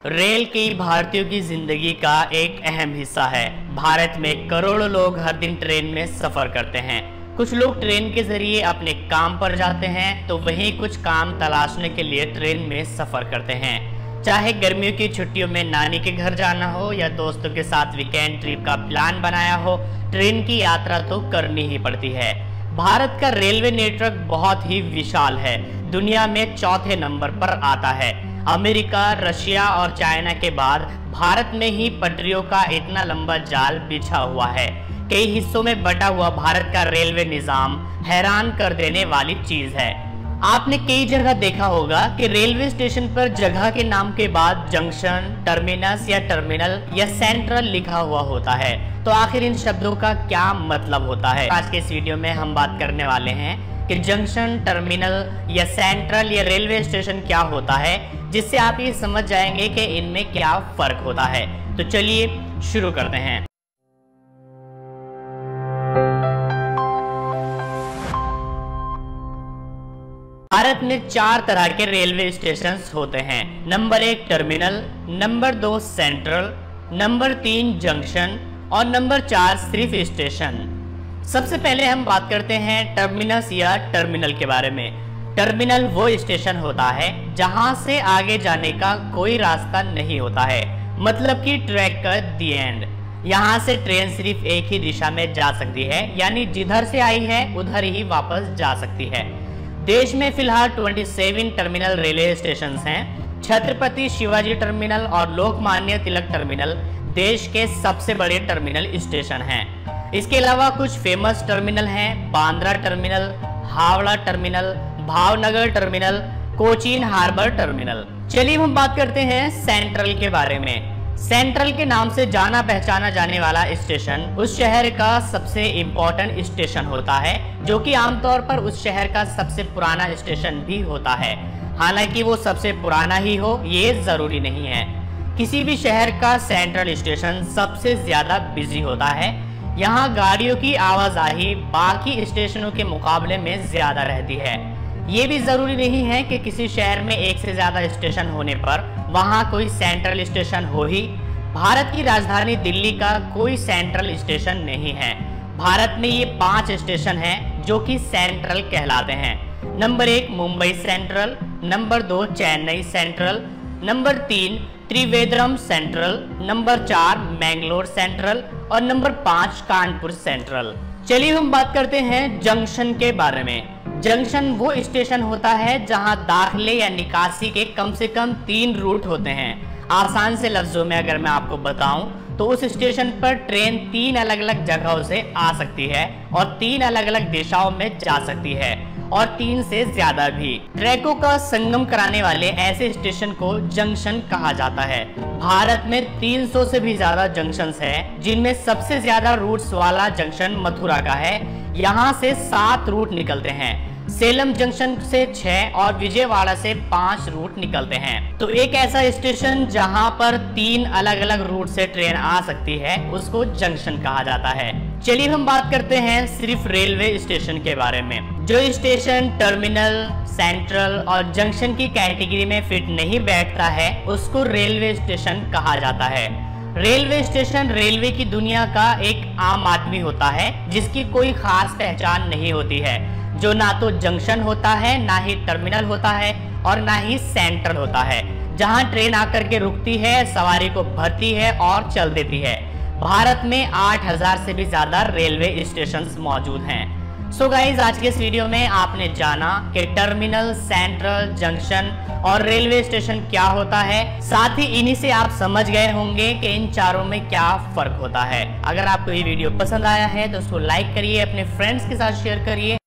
Rail कई भारतीयों की जिंदगी का एक अहम हिस्सा है। भारत में करोड़ों लोग हर दिन ट्रेन में सफर करते हैं। कुछ लोग ट्रेन के जरिए अपने काम पर जाते हैं तो वहीं कुछ काम तलाशने के लिए ट्रेन में सफर करते हैं। चाहे गर्मियों की छुट्टियों में नानी के घर जाना हो या दोस्तों के साथ वीकेंड ट्रिप का प्लान बनाया हो, ट्रेन की यात्रा तो करनी ही पड़ती है। भारत का रेलवे नेटवर्क बहुत ही विशाल है, दुनिया में चौथे नंबर पर आता है। अमेरिका, रशिया और चाइना के बाद भारत में ही पटरियों का इतना लंबा जाल बिछा हुआ है। कई हिस्सों में बटा हुआ भारत का रेलवे निजाम हैरान कर देने वाली चीज है। आपने कई जगह देखा होगा कि रेलवे स्टेशन पर जगह के नाम के बाद जंक्शन, टर्मिनस या टर्मिनल या सेंट्रल लिखा हुआ होता है। तो आखिर इन शब्दों का क्या मतलब होता है? आज के इस वीडियो में हम बात करने वाले हैं कि जंक्शन, टर्मिनल या सेंट्रल या रेलवे स्टेशन क्या होता है, जिससे आप ये समझ जाएंगे कि इनमें क्या फर्क होता है। तो चलिए शुरू करते हैं। भारत में 4 तरह के रेलवे स्टेशन होते हैं। Number 1 terminal, number 2 central, number 3 junction और नंबर 4 सिर्फ स्टेशन। सबसे पहले हम बात करते हैं टर्मिनस या टर्मिनल के बारे में। टर्मिनल वो स्टेशन होता है जहां से आगे जाने का कोई रास्ता नहीं होता है, मतलब कि ट्रैक का दी एंड। यहाँ से ट्रेन सिर्फ एक ही दिशा में जा सकती है, यानी जिधर से आई है उधर ही वापस जा सकती है। देश में फिलहाल 27 टर्मिनल रेलवे स्टेशन हैं। छत्रपति शिवाजी टर्मिनल और लोकमान्य तिलक टर्मिनल देश के सबसे बड़े टर्मिनल स्टेशन हैं। इसके अलावा कुछ फेमस टर्मिनल हैं: Bandra terminal, Howrah terminal, Bhavnagar terminal, Cochin harbour terminal. चलिए हम बात करते हैं सेंट्रल के बारे में। सेंट्रल के नाम से जाना पहचाना जाने वाला स्टेशन उस शहर का सबसे इम्पोर्टेंट स्टेशन होता है, जो कि आमतौर पर उस शहर का सबसे पुराना स्टेशन भी होता है। हालांकि वो सबसे पुराना ही हो ये जरूरी नहीं है। किसी भी शहर का सेंट्रल स्टेशन सबसे ज्यादा बिजी होता है। यहाँ गाड़ियों की आवाजाही बाकी स्टेशनों के मुकाबले में ज्यादा रहती है। ये भी जरूरी नहीं है कि किसी शहर में एक से ज्यादा स्टेशन होने पर वहाँ कोई सेंट्रल स्टेशन हो ही। भारत की राजधानी दिल्ली का कोई सेंट्रल स्टेशन नहीं है। भारत में ये 5 स्टेशन हैं जो कि सेंट्रल कहलाते हैं। Number 1 Mumbai central, number 2 Chennai central, number 3 Trivandrum central, number 4 Mangalore central और नंबर 5 कानपुर सेंट्रल। चलिए हम बात करते हैं जंक्शन के बारे में। जंक्शन वो स्टेशन होता है जहां दाखिले या निकासी के कम से कम 3 रूट होते हैं। आसान से लफ्जों में अगर मैं आपको बताऊं तो उस स्टेशन पर ट्रेन 3 अलग अलग जगहों से आ सकती है और 3 अलग अलग दिशाओं में जा सकती है और 3 से ज्यादा भी। ट्रैकों का संगम कराने वाले ऐसे स्टेशन को जंक्शन कहा जाता है। भारत में 300 से भी ज्यादा जंक्शंस हैं, जिनमें सबसे ज्यादा रूट्स वाला जंक्शन मथुरा का है। यहाँ से 7 रूट निकलते हैं। सेलम जंक्शन से 6 और विजयवाड़ा से 5 रूट निकलते हैं। तो एक ऐसा स्टेशन जहां पर 3 अलग अलग रूट से ट्रेन आ सकती है उसको जंक्शन कहा जाता है। चलिए हम बात करते हैं सिर्फ रेलवे स्टेशन के बारे में। जो स्टेशन टर्मिनल, सेंट्रल और जंक्शन की कैटेगरी में फिट नहीं बैठता है उसको रेलवे स्टेशन कहा जाता है। रेलवे स्टेशन रेलवे की दुनिया का एक आम आदमी होता है जिसकी कोई खास पहचान नहीं होती है, जो ना तो जंक्शन होता है, ना ही टर्मिनल होता है और ना ही सेंट्रल होता है, जहां ट्रेन आकर के रुकती है, सवारी को भरती है और चल देती है। भारत में 8000 से भी ज्यादा रेलवे स्टेशन मौजूद हैं। सो गाइज, आज के इस वीडियो में आपने जाना कि टर्मिनल, सेंट्रल, जंक्शन और रेलवे स्टेशन क्या होता है। साथ ही इन्हीं से आप समझ गए होंगे कि इन चारों में क्या फर्क होता है। अगर आपको ये वीडियो पसंद आया है तो उसको लाइक करिए, अपने फ्रेंड्स के साथ शेयर करिए